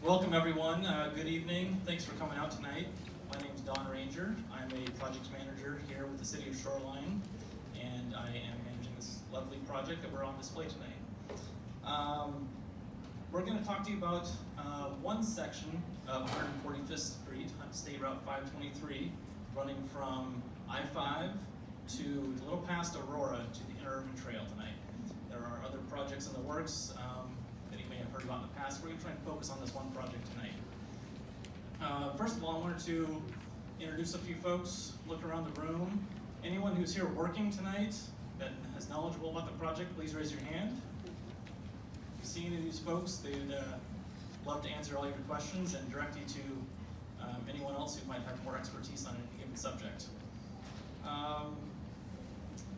Welcome everyone, good evening. Thanks for coming out tonight. My name is Don Ranger. I'm a project manager here with the City of Shoreline, and I am managing this lovely project that we're on display tonight. We're going to talk to you about one section of 145th Street, State Route 523, running from I-5 to a little past Aurora to the Interurban Trail tonight. There are other projects in the works that you may have heard about in the past. We're going to try and focus on this one project tonight. First of all, I wanted to introduce a few folks, look around the room. Anyone who's here working tonight that is knowledgeable about the project, please raise your hand. If you see any of these folks, they'd love to answer all your questions and direct you to anyone else who might have more expertise on any given subject.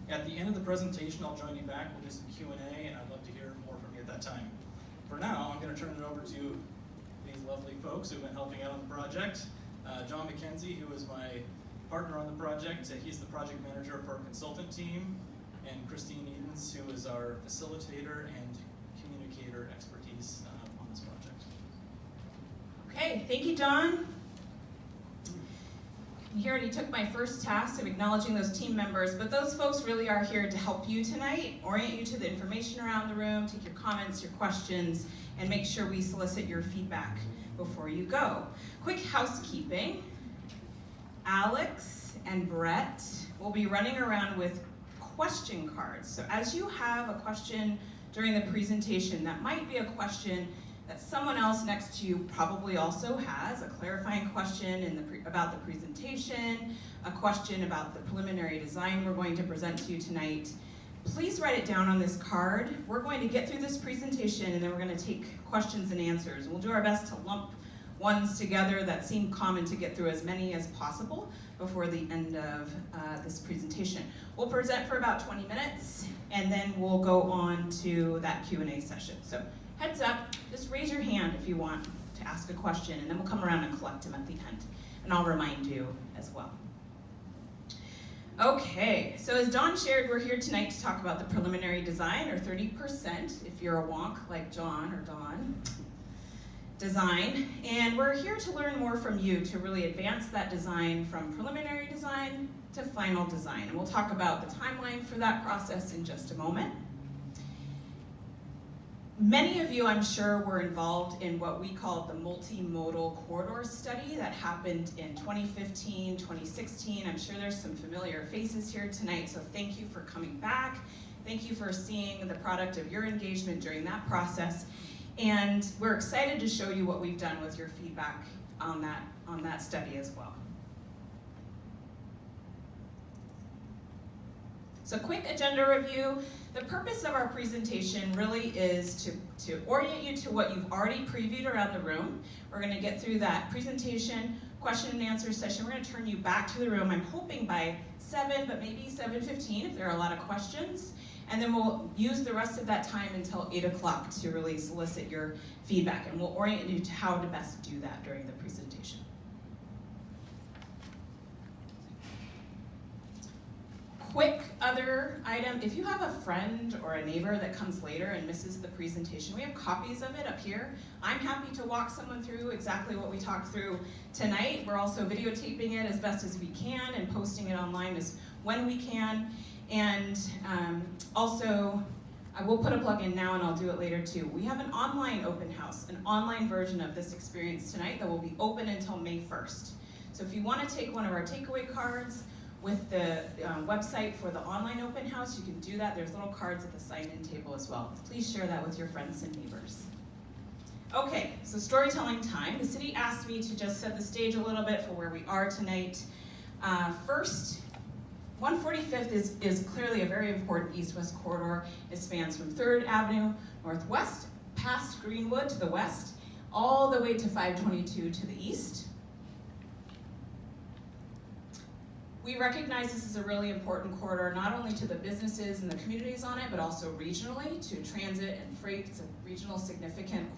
At the end of the presentation, I'll join you back. We'll do some Q&A, and I'd love to hear more from you at that time. For now, I'm going to turn it over to these lovely folks who've been helping out on the project. John McKenzie, who is my partner on the project, he's the project manager for our consultant team, and Christine Edens, who is our facilitator and communicator expertise on this project. Okay, thank you, Don. He already took my first task of acknowledging those team members, but those folks really are here to help you tonight, orient you to the information around the room, take your comments, your questions, and make sure we solicit your feedback before you go. Quick housekeeping. Alex and Brett will be running around with question cards. So as you have a question during the presentation, that might be a question that someone else next to you probably also has, a clarifying question about the presentation, a question about the preliminary design we're going to present to you tonight. Please write it down on this card. We're going to get through this presentation and then we're going to take questions and answers. We'll do our best to lump ones together that seem common to get through as many as possible before the end of this presentation. We'll present for about 20 minutes and then we'll go on to that Q&A session. So heads up, just raise your hand if you want to ask a question, and then we'll come around and collect them at the end, and I'll remind you as well. Okay, so as Don shared, we're here tonight to talk about the preliminary design, or 30%, if you're a wonk like John or Don, design. And we're here to learn more from you to really advance that design from preliminary design to final design. And we'll talk about the timeline for that process in just a moment. Many of you, I'm sure, were involved in what we called the Multimodal Corridor Study that happened in 2015, 2016. I'm sure there's some familiar faces here tonight, so thank you for coming back. Thank you for seeing the product of your engagement during that process. And we're excited to show you what we've done with your feedback on that study as well. So quick agenda review. The purpose of our presentation really is to orient you to what you've already previewed around the room. We're going to get through that presentation, question and answer session. We're going to turn you back to the room, I'm hoping by 7, but maybe 7:15 if there are a lot of questions. And then we'll use the rest of that time until 8 o'clock to really solicit your feedback. And we'll orient you to how to best do that during the presentation. Quick other item, if you have a friend or a neighbor that comes later and misses the presentation, we have copies of it up here. I'm happy to walk someone through exactly what we talked through tonight. We're also videotaping it as best as we can and posting it online as when we can. And also, I will put a plug in now and I'll do it later too. We have an online open house, an online version of this experience tonight that will be open until May 1st. So if you want to take one of our takeaway cards, with the website for the online open house, you can do that. There's little cards at the sign-in table as well. Please share that with your friends and neighbors. Okay, so storytelling time. The city asked me to just set the stage a little bit for where we are tonight. First, 145th is clearly a very important east-west corridor. It spans from 3rd Avenue Northwest, past Greenwood to the west, all the way to 522 to the east. We recognize this is a really important corridor, not only to the businesses and the communities on it, but also regionally to transit and freight. It's a regionally significant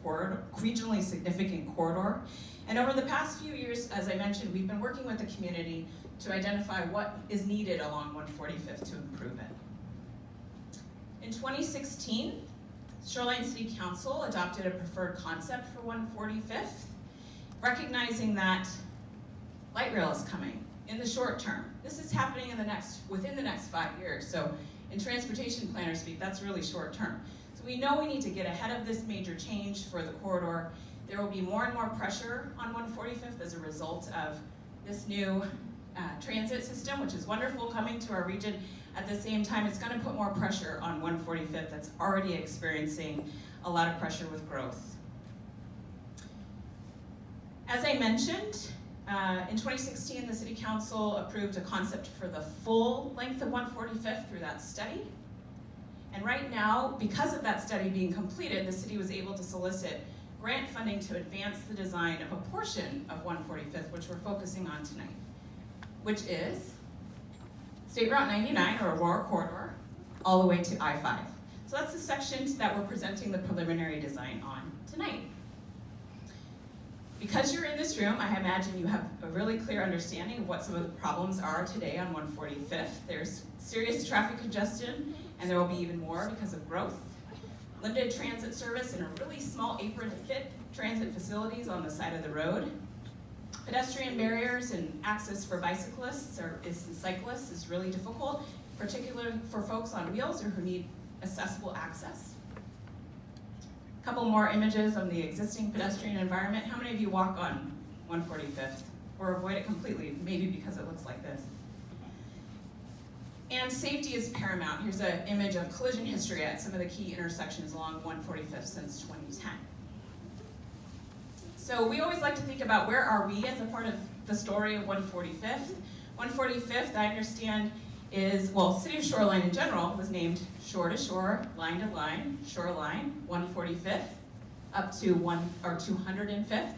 corridor. And over the past few years, as I mentioned, we've been working with the community to identify what is needed along 145th to improve it. In 2016, Shoreline City Council adopted a preferred concept for 145th, recognizing that light rail is coming in the short term. This is happening within the next 5 years. So in transportation planner speak, that's really short term. So we know we need to get ahead of this major change for the corridor. There will be more and more pressure on 145th as a result of this new transit system, which is wonderful, coming to our region. At the same time, it's going to put more pressure on 145th that's already experiencing a lot of pressure with growth. As I mentioned, in 2016, the City Council approved a concept for the full length of 145th through that study. And right now, because of that study being completed, the city was able to solicit grant funding to advance the design of a portion of 145th, which we're focusing on tonight, which is State Route 99, or Aurora Corridor, all the way to I-5. So that's the section that we're presenting the preliminary design on tonight. Because you're in this room, I imagine you have a really clear understanding of what some of the problems are today on 145th. There's serious traffic congestion, and there will be even more because of growth. Limited transit service and a really small apron-fit transit facilities on the side of the road. Pedestrian barriers and access for bicyclists and cyclists is really difficult, particularly for folks on wheels or who need accessible access. A couple more images of the existing pedestrian environment. How many of you walk on 145th or avoid it completely, maybe because it looks like this? And safety is paramount. Here's an image of collision history at some of the key intersections along 145th since 2010. So we always like to think about where are we as a part of the story of 145th. 145th, I understand, is, well, City of Shoreline in general was named shore to shore, line to line, shoreline, 145th, up to 205th.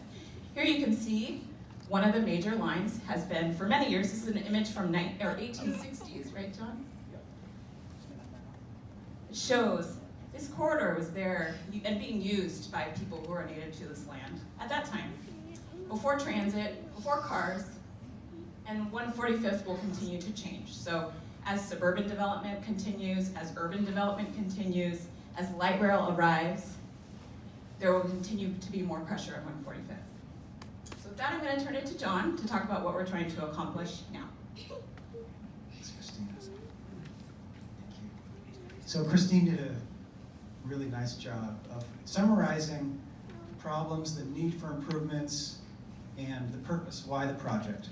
Here you can see one of the major lines has been, for many years, this is an image from 1860s, right, John? It shows this corridor was there and being used by people who are native to this land at that time, before transit, before cars, and 145th will continue to change. So as suburban development continues, as urban development continues, as light rail arrives, there will continue to be more pressure on 145th. So with that, I'm going to turn it to John to talk about what we're trying to accomplish now. Thanks, Christine. Thank you. So Christine did a really nice job of summarizing problems, the need for improvements, and the purpose, why the project.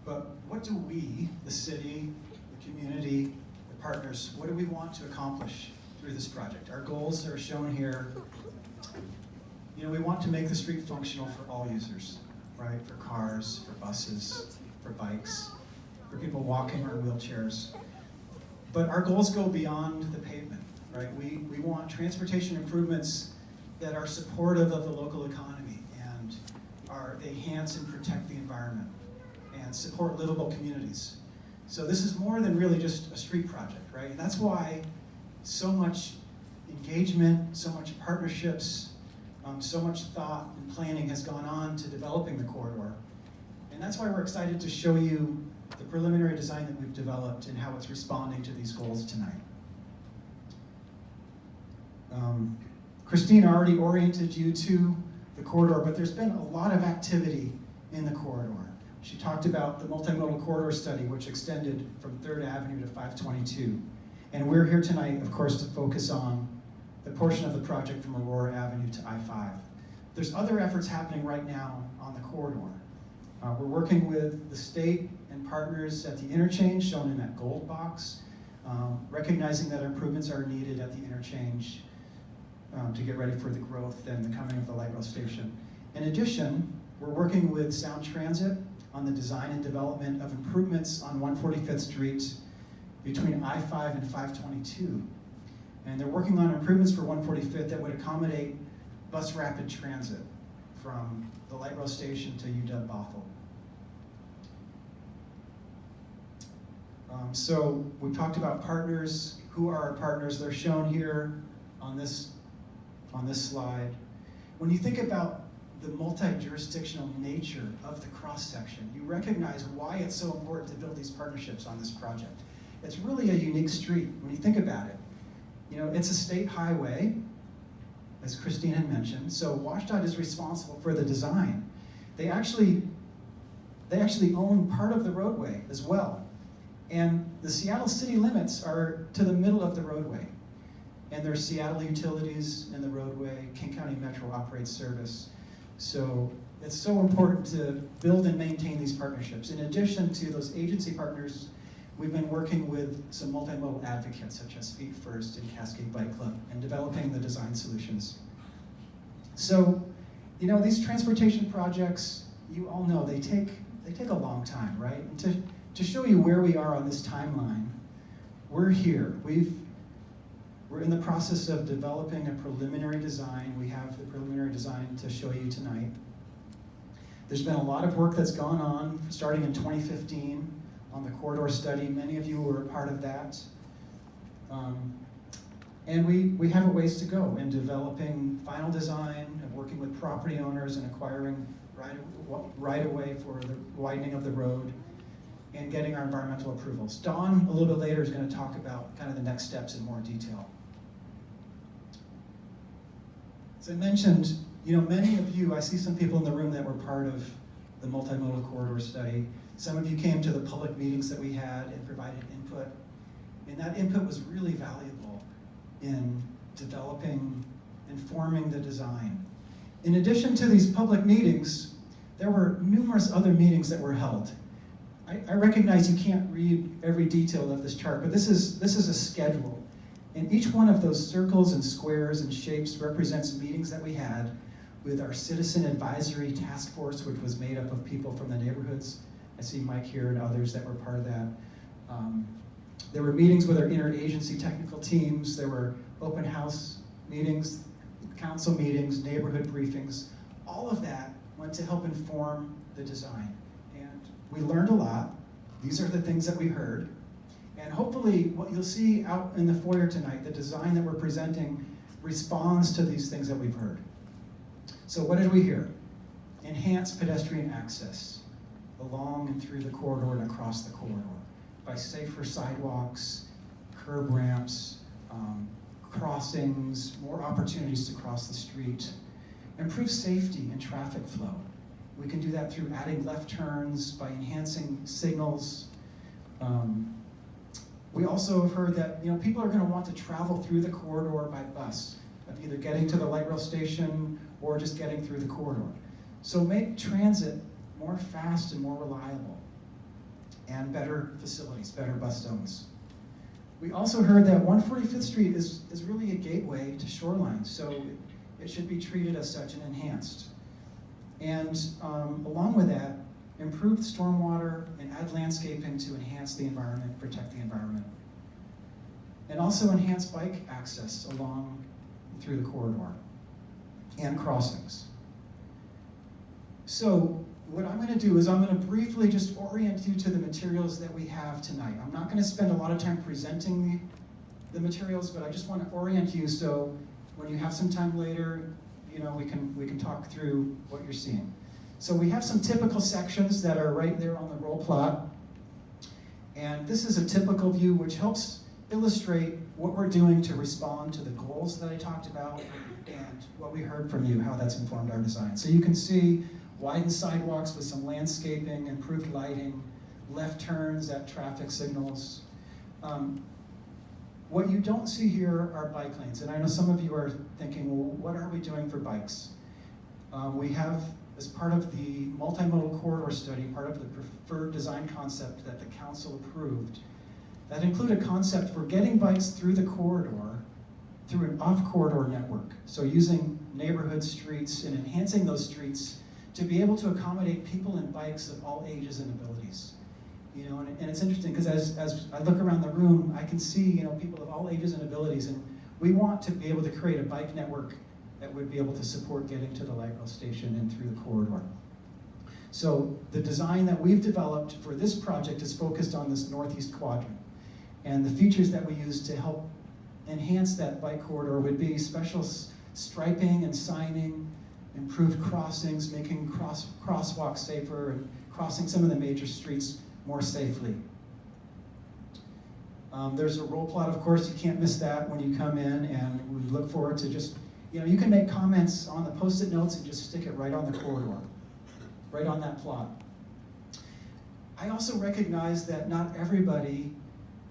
But what do we, the city, the community, the partners, what do we want to accomplish through this project? Our goals are shown here. You know, we want to make the street functional for all users, right? For cars, for buses, for bikes, for people walking or wheelchairs. But our goals go beyond the pavement, right? We want transportation improvements that are supportive of the local economy and they enhance and protect the environment and support livable communities. So this is more than really just a street project, right? And that's why so much engagement, so much partnerships, so much thought and planning has gone on to developing the corridor. And that's why we're excited to show you the preliminary design that we've developed and how it's responding to these goals tonight. Christine already oriented you to the corridor, but there's been a lot of activity in the corridor. She talked about the multimodal corridor study, which extended from 3rd Avenue to 522. And we're here tonight, of course, to focus on the portion of the project from Aurora Avenue to I-5. There's other efforts happening right now on the corridor. We're working with the state and partners at the interchange, shown in that gold box, recognizing that improvements are needed at the interchange to get ready for the growth and the coming of the light rail station. In addition, we're working with Sound Transit on the design and development of improvements on 145th Street between I-5 and 522. And they're working on improvements for 145th that would accommodate bus rapid transit from the light rail station to UW-Bothell. So we talked about partners. Who are our partners? They're shown here on this slide. When you think about the multi-jurisdictional nature of the cross-section, you recognize why it's so important to build these partnerships on this project. It's really a unique street when you think about it. You know, it's a state highway, as Christine had mentioned. So WashDOT is responsible for the design. They actually own part of the roadway as well. And the Seattle city limits are to the middle of the roadway. And there's Seattle Utilities in the roadway. King County Metro operates service. So it's so important to build and maintain these partnerships. In addition to those agency partners, we've been working with some multimodal advocates such as Feet First and Cascade Bike Club and developing the design solutions. So, these transportation projects, you all know, they take a long time, right? And to show you where we are on this timeline, we're here. We're in the process of developing a preliminary design. We have the preliminary design to show you tonight. There's been a lot of work that's gone on starting in 2015 on the corridor study. Many of you were a part of that. And we have a ways to go in developing final design, and working with property owners and acquiring right-of-way for the widening of the road, and getting our environmental approvals. Dawn, a little bit later, is going to talk about kind of the next steps in more detail. As I mentioned, many of you, I see some people in the room that were part of the multimodal corridor study. Some of you came to the public meetings that we had and provided input. And that input was really valuable in developing and forming the design. In addition to these public meetings, there were numerous other meetings that were held. I recognize you can't read every detail of this chart, but this is a schedule. And each one of those circles and squares and shapes represents meetings that we had with our Citizen Advisory Task Force, which was made up of people from the neighborhoods. I see Mike here and others that were part of that. There were meetings with our interagency technical teams. There were open house meetings, council meetings, neighborhood briefings. All of that went to help inform the design. And we learned a lot. These are the things that we heard. And hopefully what you'll see out in the foyer tonight, the design that we're presenting responds to these things that we've heard. So what did we hear? Enhanced pedestrian access along and through the corridor and across the corridor by safer sidewalks, curb ramps, crossings, more opportunities to cross the street, improve safety and traffic flow. We can do that through adding left turns, by enhancing signals. We also have heard that people are going to want to travel through the corridor by bus, of either getting to the light rail station or just getting through the corridor. So make transit more fast and more reliable, and better facilities, better bus zones. We also heard that 145th Street is really a gateway to Shoreline, so it should be treated as such and enhanced. And along with that, improve stormwater and add landscaping to enhance the environment, protect the environment. And also enhance bike access along through the corridor and crossings. So what I'm going to do is I'm going to briefly just orient you to the materials that we have tonight. I'm not going to spend a lot of time presenting the materials, but I just want to orient you so when you have some time later, we can talk through what you're seeing. So we have some typical sections that are right there on the roll plot. And this is a typical view which helps illustrate what we're doing to respond to the goals that I talked about and what we heard from you, how that's informed our design. So you can see widened sidewalks with some landscaping, improved lighting, left turns at traffic signals. What you don't see here are bike lanes. And I know some of you are thinking, well, what are we doing for bikes? We have, as part of the multimodal corridor study, part of the preferred design concept that the council approved, that included a concept for getting bikes through the corridor through an off-corridor network. So using neighborhood streets and enhancing those streets to be able to accommodate people and bikes of all ages and abilities. And it's interesting because as I look around the room, I can see people of all ages and abilities, and we want to be able to create a bike network that would be able to support getting to the light rail station and through the corridor. So the design that we've developed for this project is focused on this northeast quadrant. And the features that we use to help enhance that bike corridor would be special striping and signing, improved crossings, making crosswalks safer, and crossing some of the major streets more safely. There's a roll plot, of course, you can't miss that when you come in, and we look forward to just You know, you can make comments on the Post-it notes and just stick it right on the corridor, right on that plot. I also recognize that not everybody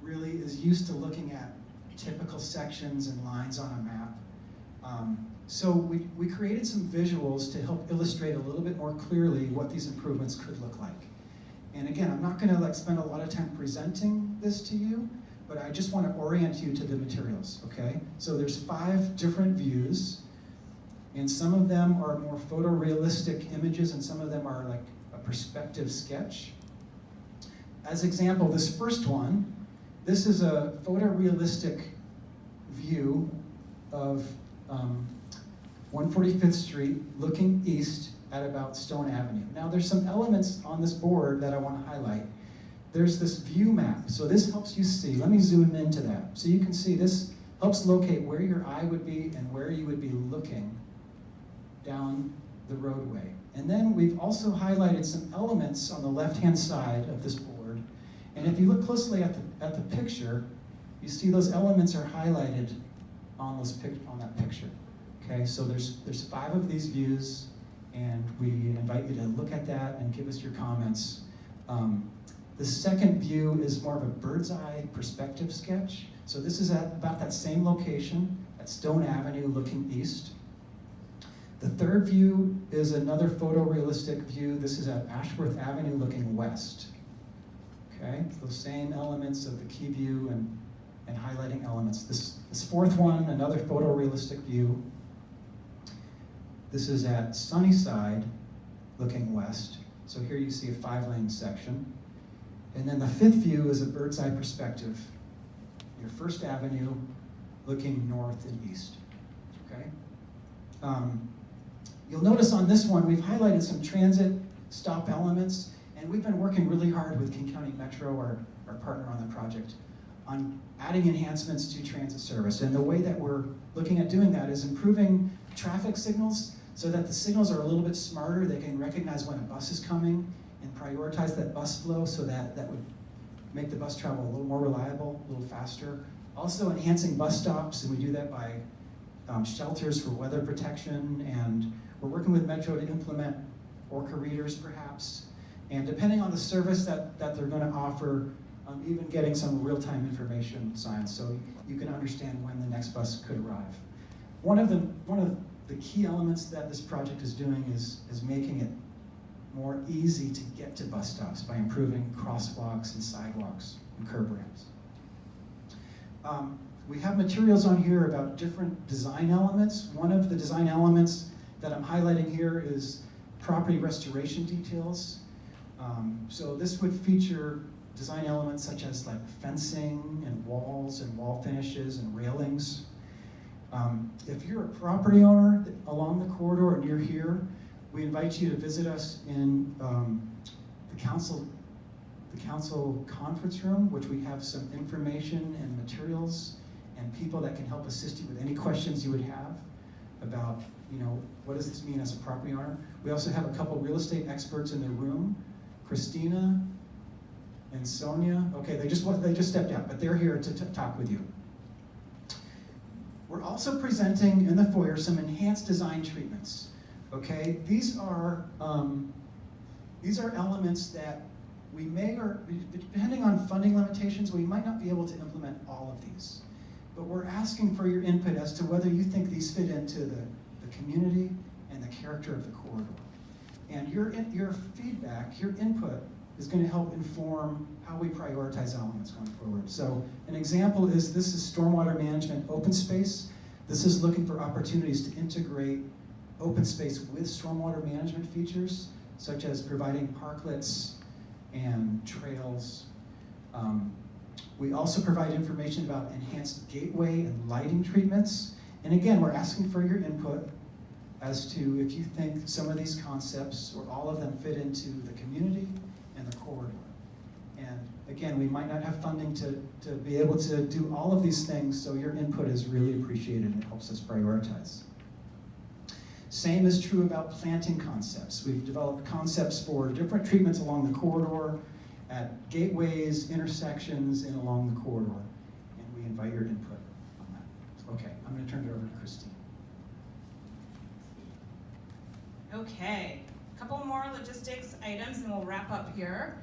really is used to looking at typical sections and lines on a map. So we created some visuals to help illustrate a little bit more clearly what these improvements could look like. And again, I'm not gonna spend a lot of time presenting this to you, but I just wanna orient you to the materials, okay? So there's 5 different views, and some of them are more photorealistic images, and some of them are like a perspective sketch. As example, this first one, this is a photorealistic view of 145th Street looking east at about Stone Avenue. Now there's some elements on this board that I want to highlight. There's this view map, so this helps you see. Let me zoom into that. So you can see this helps locate where your eye would be and where you would be looking down the roadway. And then we've also highlighted some elements on the left-hand side of this board. And if you look closely at the picture, you see those elements are highlighted on that picture. Okay, so there's 5 of these views, and we invite you to look at that and give us your comments. The second view is more of a bird's eye perspective sketch. So this is at about that same location, at Stone Avenue looking east. The third view is another photorealistic view. This is at Ashworth Avenue looking west. Okay, those same elements of the key view and highlighting elements. This fourth one, another photorealistic view. This is at Sunnyside looking west. So here you see a 5-lane section. And then the 5th view is a bird's eye perspective. Your First Avenue looking north and east. Okay? You'll notice on this one, we've highlighted some transit stop elements, and we've been working really hard with King County Metro, our partner on the project, on adding enhancements to transit service. And the way that we're looking at doing that is improving traffic signals so that the signals are a little bit smarter. They can recognize when a bus is coming and prioritize that bus flow, so that would make the bus travel a little more reliable, a little faster. Also enhancing bus stops, and we do that by shelters for weather protection, and we're working with Metro to implement Orca readers perhaps. And depending on the service that they're going to offer, even getting some real-time information signs so you can understand when the next bus could arrive. One of the key elements that this project is doing is making it more easy to get to bus stops by improving crosswalks and sidewalks and curb ramps. We have materials on here about different design elements. One of the design elements that I'm highlighting here is property restoration details. So this would feature design elements such as like fencing and walls and wall finishes and railings. If you're a property owner along the corridor and you're here, we invite you to visit us in the council conference room, which we have some information and materials and people that can help assist you with any questions you would have about, what does this mean as a property owner? We also have a couple real estate experts in the room, Christina and Sonia. Okay, they just stepped out, but they're here to talk with you. We're also presenting in the foyer some enhanced design treatments. Okay, these are elements that we may, or depending on funding limitations, we might not be able to implement all of these. But we're asking for your input as to whether you think these fit into the community and the character of the corridor. And your feedback, your input, is going to help inform how we prioritize elements going forward. So an example is, this is stormwater management open space. This is looking for opportunities to integrate open space with stormwater management features, such as providing parklets and trails. We also provide information about enhanced gateway and lighting treatments. And again, we're asking for your input as to if you think some of these concepts or all of them fit into the community and the corridor. And again, we might not have funding to be able to do all of these things, so your input is really appreciated and it helps us prioritize. Same is true about planting concepts. We've developed concepts for different treatments along the corridor, at gateways, intersections, and along the corridor. And we invite your input on that. Okay, I'm going to turn it over to Christine. Okay, a couple more logistics items and we'll wrap up here.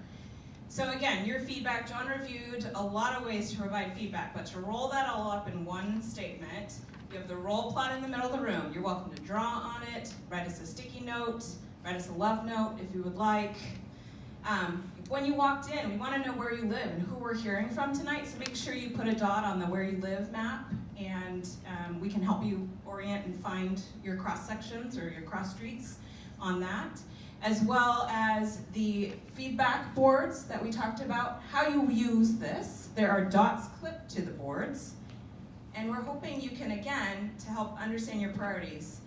So again, your feedback, John reviewed a lot of ways to provide feedback, but to roll that all up in one statement, you have the roll plot in the middle of the room. You're welcome to draw on it, write us a sticky note, write us a love note if you would like. When you walked in, we want to know where you live and who we're hearing from tonight, so make sure you put a dot on the where you live map, and we can help you orient and find your cross sections or your cross streets on that, as well as the feedback boards that we talked about, how you use this. There are dots clipped to the boards, and we're hoping you can, again, to help understand your priorities,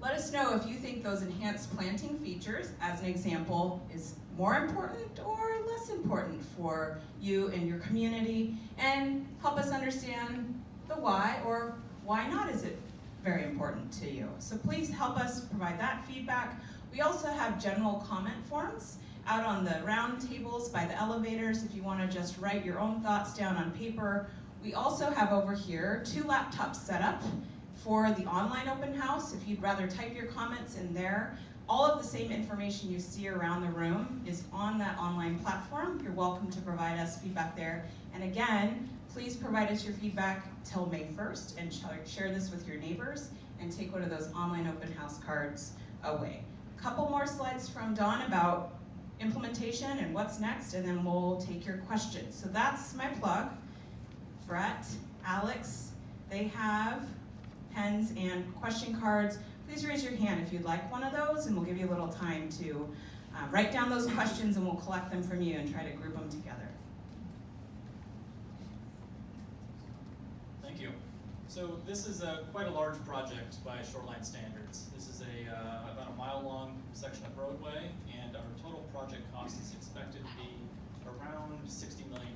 let us know if you think those enhanced planting features, as an example, is more important or less important for you and your community, and help us understand the why, or why not is it very important to you. So please help us provide that feedback. We also have general comment forms out on the round tables by the elevators if you want to just write your own thoughts down on paper. We also have over here 2 laptops set up for the online open house. If you'd rather type your comments in there, all of the same information you see around the room is on that online platform. You're welcome to provide us feedback there. And again, please provide us your feedback till May 1st and share this with your neighbors and take one of those online open house cards away. A couple more slides from Dawn about implementation and what's next, and then we'll take your questions. So that's my plug. Brett, Alex, they have pens and question cards. Please raise your hand if you'd like one of those, and we'll give you a little time to write down those questions, and we'll collect them from you and try to group them together. Thank you. So this is quite a large project by shoreline standards. This is about a mile-long section of roadway, and our total project cost is expected to be around $60 million.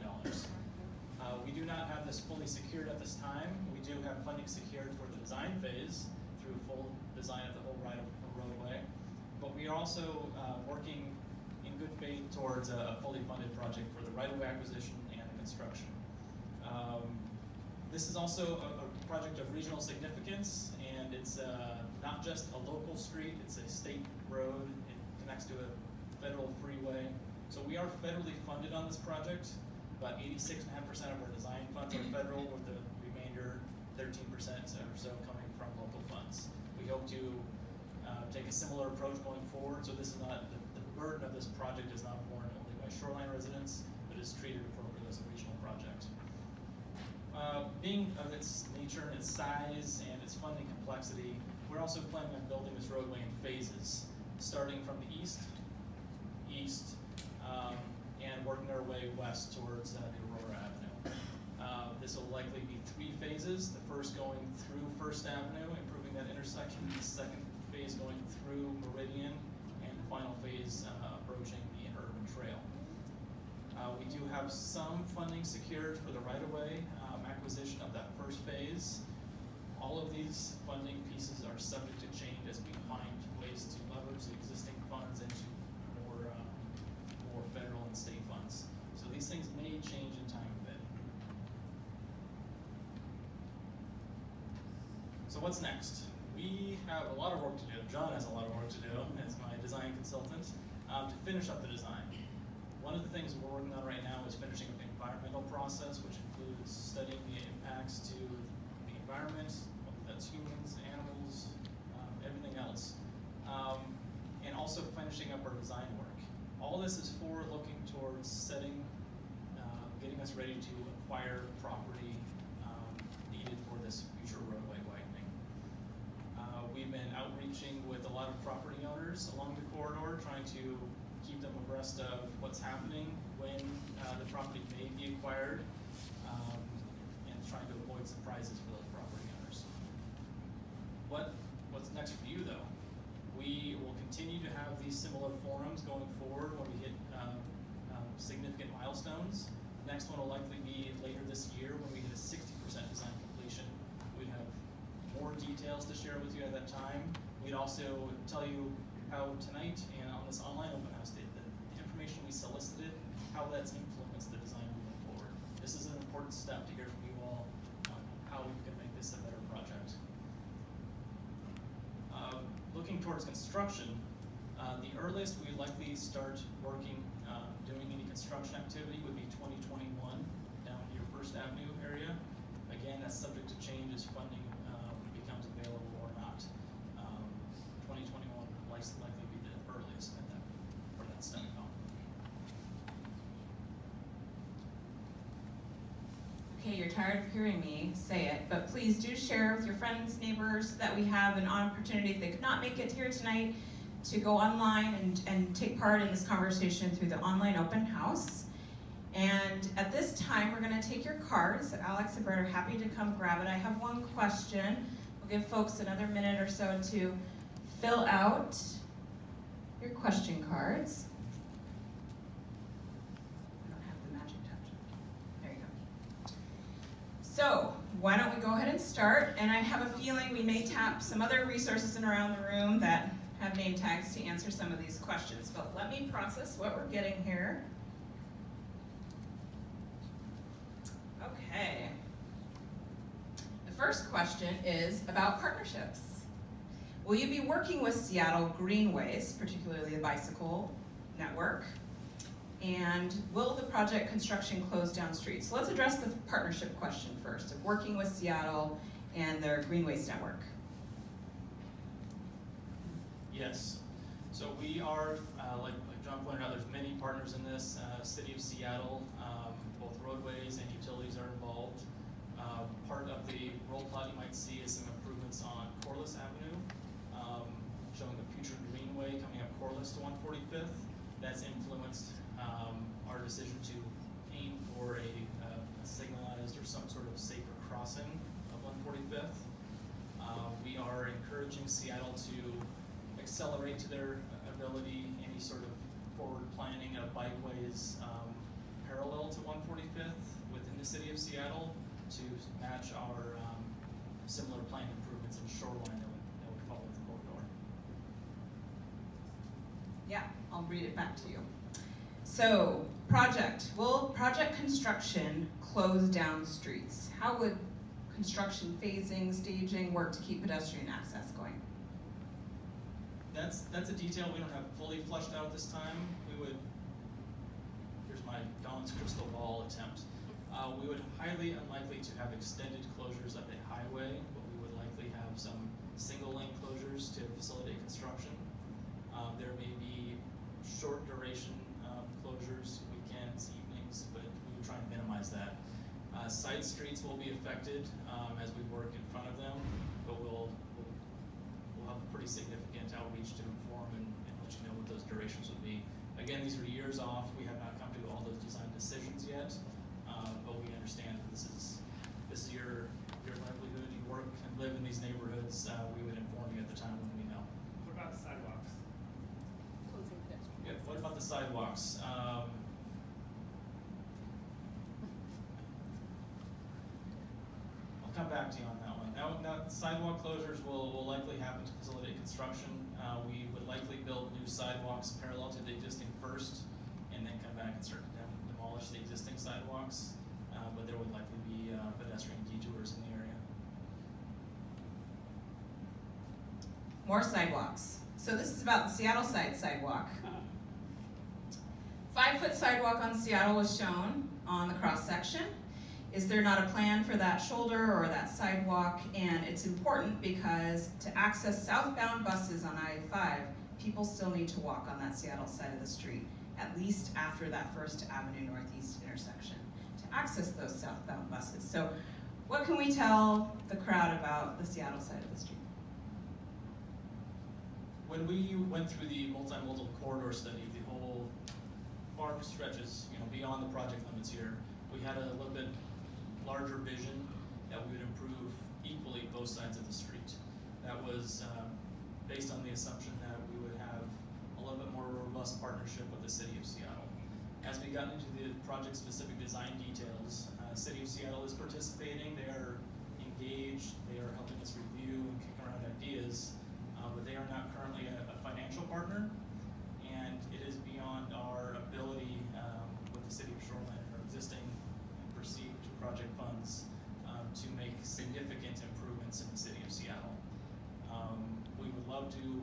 We do not have this fully secured at this time. We do have funding secured for the design phase through full design of the whole roadway, but we are also working in good faith towards a fully funded project for the right-of-way acquisition and the construction. This is also a project of regional significance, and it's not just a local street, it's a state road. It connects to a federal freeway. So we are federally funded on this project. About 86.5% of our design funds are federal, with the remainder 13% or so coming from local funds. We hope to take a similar approach going forward, so this is not, the burden of this project is not borne only by shoreline residents, but is treated appropriately as a regional project. Being of its nature and its size and its funding complexity, we're also planning on building this roadway in phases, starting from the east, and working our way west towards the Aurora Avenue. This will likely be 3 phases, the first going through First Avenue, improving that intersection, the second phase going through Meridian, and the final phase approaching the urban trail. We do have some funding secured for the right-of-way acquisition of that first phase. All of these funding pieces are subject to change as we find ways to leverage the existing funds into more federal and state funds. So these things may change in time a bit. So what's next? We have a lot of work to do. John has a lot of work to do as my design consultant to finish up the design. One of the things we're working on right now is finishing up the environmental process, which includes studying the impacts to the environment, whether that's humans, animals, everything else, and also finishing up our design work. All this is looking towards getting us ready to acquire property needed for this future roadway widening. We've been outreaching with a lot of property owners along the corridor, trying to keep them abreast of what's happening when the property may be acquired, and trying to avoid surprises for those property owners. What's next for you, though? We will continue to have these similar forums going forward when we hit significant milestones. The next one will likely be later this year when we hit a 60% design completion. We have more details to share with you at that time. We'd also tell you how tonight and on this online open house day, the information we solicited, how that's influenced the design moving forward. This is an important step to hear from you all on how we can make this a better project. Looking towards construction, The earliest we likely start working, doing any construction activity would be 2021 down near First Avenue area. Again, that's subject to change as funding becomes available or not. 2021 will likely be the earliest at that, for that stemming off. Okay, you're tired of hearing me say it, but please do share with your friends, neighbors, that we have an opportunity, if they could not make it here tonight, to go online and take part in this conversation through the online open house. And at this time, we're gonna take your cards. Alex and Brett are happy to come grab it. I have one question. We'll give folks another minute or so to fill out your question cards. I don't have the magic touch. There you go. So, why don't we go ahead and start? And I have a feeling we may tap some other resources in around the room that have name tags to answer some of these questions. But let me process what we're getting here. Okay. The first question is about partnerships. Will you be working with Seattle Greenways, particularly the bicycle network? And will the project construction close down streets? So let's address the partnership question first, of working with Seattle and their Greenways network. Yes. So we are, like John pointed out, there's many partners in this. City of Seattle, both roadways and utilities are involved. Part of the roll plot you might see is some improvements on Corliss Avenue, showing the future greenway coming up Corliss to 145th. That's influenced our decision to aim for a signalized or some sort of safer crossing of 145th. We are encouraging Seattle to accelerate to their ability any sort of forward planning of bikeways parallel to 145th within the city of Seattle to match our similar plan improvements in shoreline that would follow the corridor. Yeah, I'll read it back to you. So, will project construction close down streets? How would construction phasing, staging work to keep pedestrian access going? That's a detail we don't have fully fleshed out this time. Here's my Dawn's crystal ball attempt. We would highly unlikely to have extended closures of the highway, but we would likely have some single lane closures to facilitate construction. There may be short duration closures, weekends, evenings, but we would try and minimize that. Side streets will be affected as we work in front of them, but we'll have a pretty significant outreach to inform and let you know what those durations would be. Again, these are years off. We have not come to all those design decisions yet, but we understand that this is your livelihood. You work and live in these neighborhoods. We would inform you at the time when we know. What about sidewalks? Yeah, what about the sidewalks? I'll come back to you on that one. Now sidewalk closures will likely happen to facilitate construction. We would likely build new sidewalks parallel to the existing first, and then come back and start to demolish the existing sidewalks. But there would likely be pedestrian detours in the area. More sidewalks. So this is about the Seattle side sidewalk. 5-foot sidewalk on Seattle was shown on the cross section. Is there not a plan for that shoulder or that sidewalk? And it's important because to access southbound buses on I-5, people still need to walk on that Seattle side of the street, at least after that First Avenue Northeast intersection, to access those southbound buses. So what can we tell the crowd about the Seattle side of the street? When we went through the multimodal corridor study, the whole far stretches, beyond the project limits here, we had a little bit larger vision that we would improve equally both sides of the street. That was based on the assumption that we would have a little bit more robust partnership with the City of Seattle. As we got into the project-specific design details, City of Seattle is participating. They are engaged. They are helping us review and kick around ideas, but they are not currently a financial partner, and it is beyond our ability with the City of Shoreline, our existing and perceived project funds, to make significant improvements in the City of Seattle. We would love to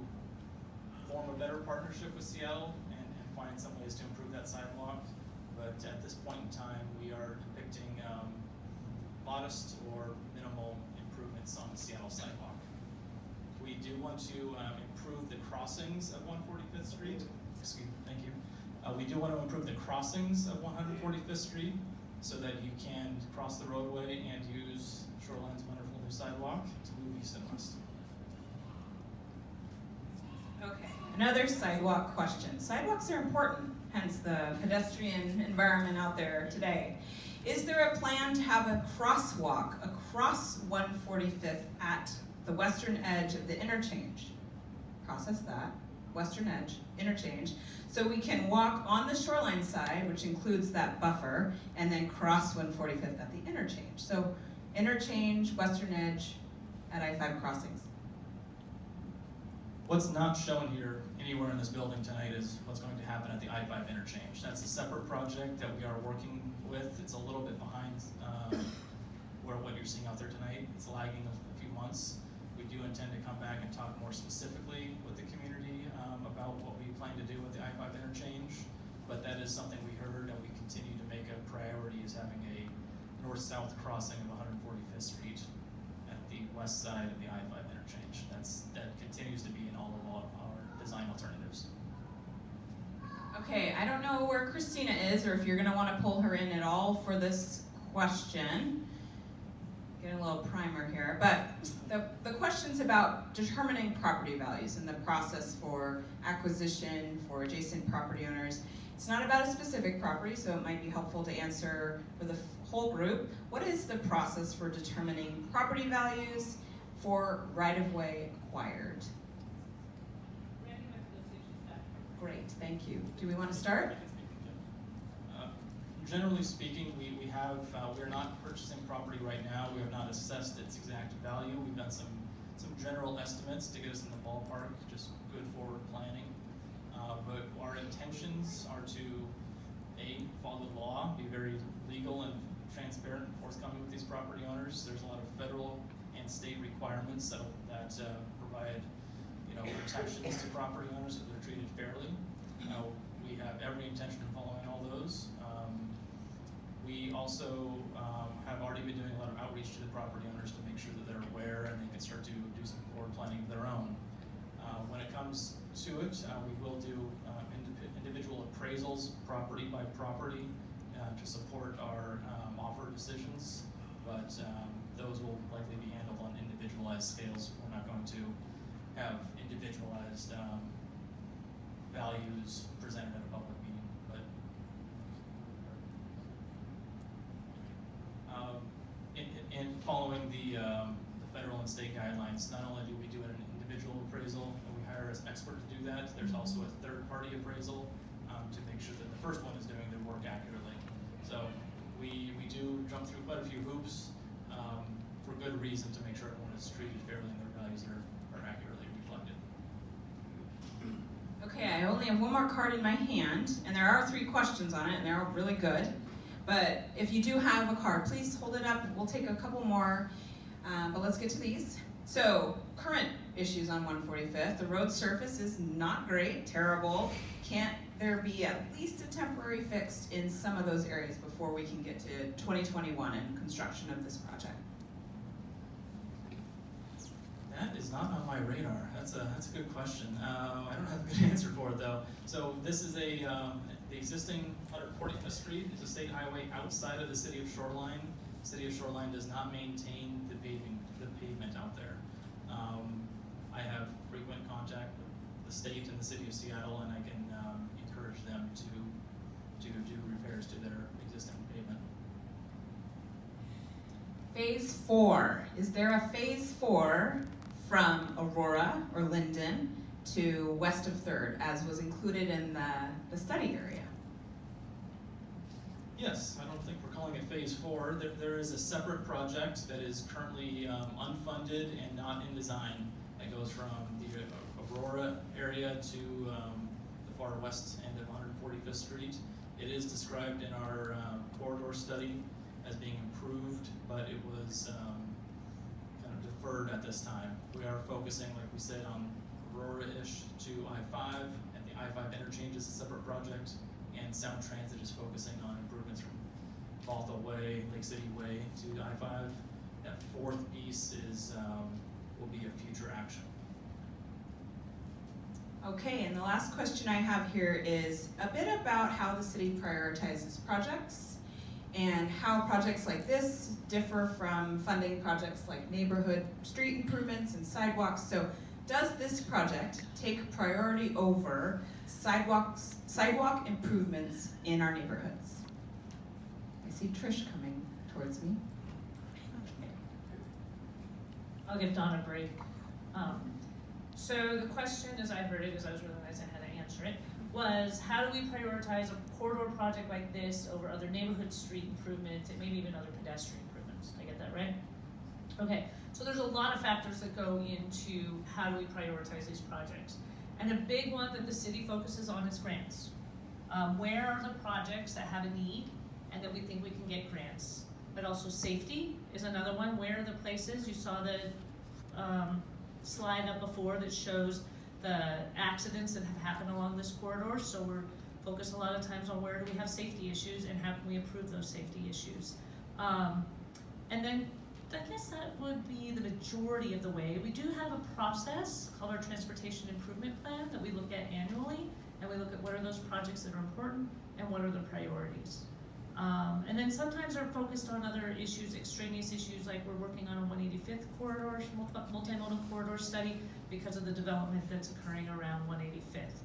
form a better partnership with Seattle and find some ways to improve that sidewalk. But at this point in time, we are depicting modest or minimal improvements on the Seattle sidewalk. We do want to improve the crossings of 145th Street. Excuse me, thank you. We do want to improve the crossings of 145th Street so that you can cross the roadway and use Shoreline's wonderful new sidewalk to move east and west. Okay, another sidewalk question. Sidewalks are important, hence the pedestrian environment out there today. Is there a plan to have a crosswalk across 145th at the western edge of the interchange? Process that, western edge, interchange, so we can walk on the shoreline side, which includes that buffer, and then cross 145th at the interchange. So interchange, western edge, at I-5 crossings. What's not shown here anywhere in this building tonight is what's going to happen at the I-5 interchange. That's a separate project that we are working with. It's a little bit behind where what you're seeing out there tonight. It's lagging a few months. We do intend to come back and talk more specifically with the community about what we plan to do with the I-5 interchange, but that is something we heard and we continue to make a priority, is having a north-south crossing of 145th Street at the west side of the I-5 interchange. That continues to be in all of our design alternatives. Okay, I don't know where Christina is, or if you're gonna wanna pull her in at all for this question. Getting a little primer here, but the question's about determining property values and the process for acquisition for adjacent property owners. It's not about a specific property, so it might be helpful to answer for the whole group. What is the process for determining property values for right-of-way acquired? Great, thank you. Do we want to start? Generally speaking, we're not purchasing property right now. We have not assessed its exact value. We've done some general estimates to get us in the ballpark, just good forward planning. But our intentions are to, A, follow the law, be very legal and transparent and forthcoming with these property owners. There's a lot of federal and state requirements that provide protections to property owners, that they're treated fairly. We have every intention of following all those. We also have already been doing a lot of outreach to the property owners to make sure that they're aware and they can start to do some forward planning of their own. When it comes to it, we will do individual appraisals, property by property, to support our offer decisions, but those will likely be handled on individualized scales. We're not going to have individualized values presented at a public meeting. But in following the federal and state guidelines, not only do we do an individual appraisal and we hire an expert to do that, there's also a third-party appraisal to make sure that the first one is doing their work accurately. So we do jump through quite a few hoops for good reason to make sure everyone is treated fairly and their values are accurately reflected. Okay, I only have one more card in my hand, and there are 3 questions on it, and they're all really good. But if you do have a card, please hold it up. We'll take a couple more, but let's get to these. So, current issues on 145th. The road surface is not great, terrible. Can't there be at least a temporary fix in some of those areas before we can get to 2021 and construction of this project? That is not on my radar. That's a good question. I don't have a good answer for it though. So this is the existing 145th Street is a state highway outside of the city of Shoreline. The city of Shoreline does not maintain the pavement out there. I have frequent contact with the state and the city of Seattle, and I can encourage them to do repairs to their existing pavement. Phase 4. Is there a phase 4 from Aurora or Linden to west of 3rd, as was included in the study area? Yes, I don't think we're calling it phase 4. There is a separate project that is currently unfunded and not in design that goes from the Aurora area to the far west end of 145th Street. It is described in our corridor study as being improved, but it was kind of deferred at this time. We are focusing, like we said, on Aurora Aurora-ish to I-5, and the I-5 interchange is a separate project, and Sound Transit is focusing on improvements from Baltha Way, Lake City Way to I-5. That fourth piece is will be a future action. Okay, and the last question I have here is a bit about how the city prioritizes projects and how projects like this differ from funding projects like neighborhood street improvements and sidewalks. So does this project take priority over sidewalk improvements in our neighborhoods? I see Trish coming towards me. I'll give Dawn a break. So the question, as I heard it, because I was realizing I had to answer it, was how do we prioritize a corridor project like this over other neighborhood street improvements and maybe even other pedestrian improvements? Did I get that right? Okay, so there's a lot of factors that go into how do we prioritize these projects. And a big one that the city focuses on is grants. Where are the projects that have a need and that we think we can get grants? But also safety is another one. Where are the places? You saw the slide up before that shows the accidents that have happened along this corridor. So we're focused a lot of times on where do we have safety issues and how can we improve those safety issues. And then I guess that would be the majority of the way. We do have a process called our Transportation Improvement Plan that we look at annually, and we look at what are those projects that are important and what are the priorities. And then sometimes they're focused on other issues, extraneous issues, like we're working on a 185th corridor, multimodal corridor study because of the development that's occurring around 185th.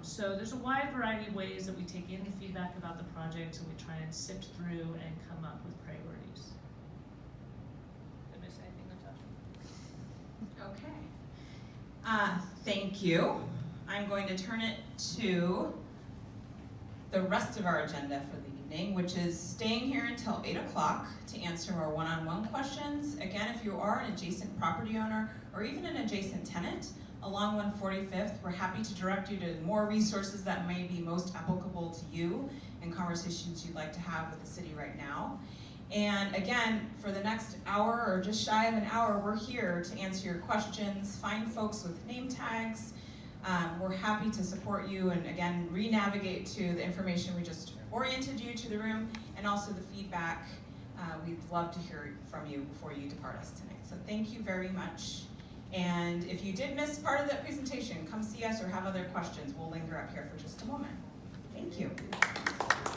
So there's a wide variety of ways that we take in the feedback about the project and we try and sift through and come up with priorities. Did I miss anything, Natasha? Okay. Thank you. I'm going to turn it to the rest of our agenda for the evening, which is staying here until 8 o'clock to answer our one-on-one questions. Again, if you are an adjacent property owner or even an adjacent tenant along 145th, we're happy to direct you to more resources that may be most applicable to you and conversations you'd like to have with the city right now. And again, for the next hour or just shy of an hour, we're here to answer your questions, find folks with name tags. We're happy to support you and again, re-navigate to the information we just oriented you to the room and also the feedback. We'd love to hear from you before you depart us tonight. So thank you very much. And if you did miss part of that presentation, come see us or have other questions. We'll linger up here for just a moment. Thank you.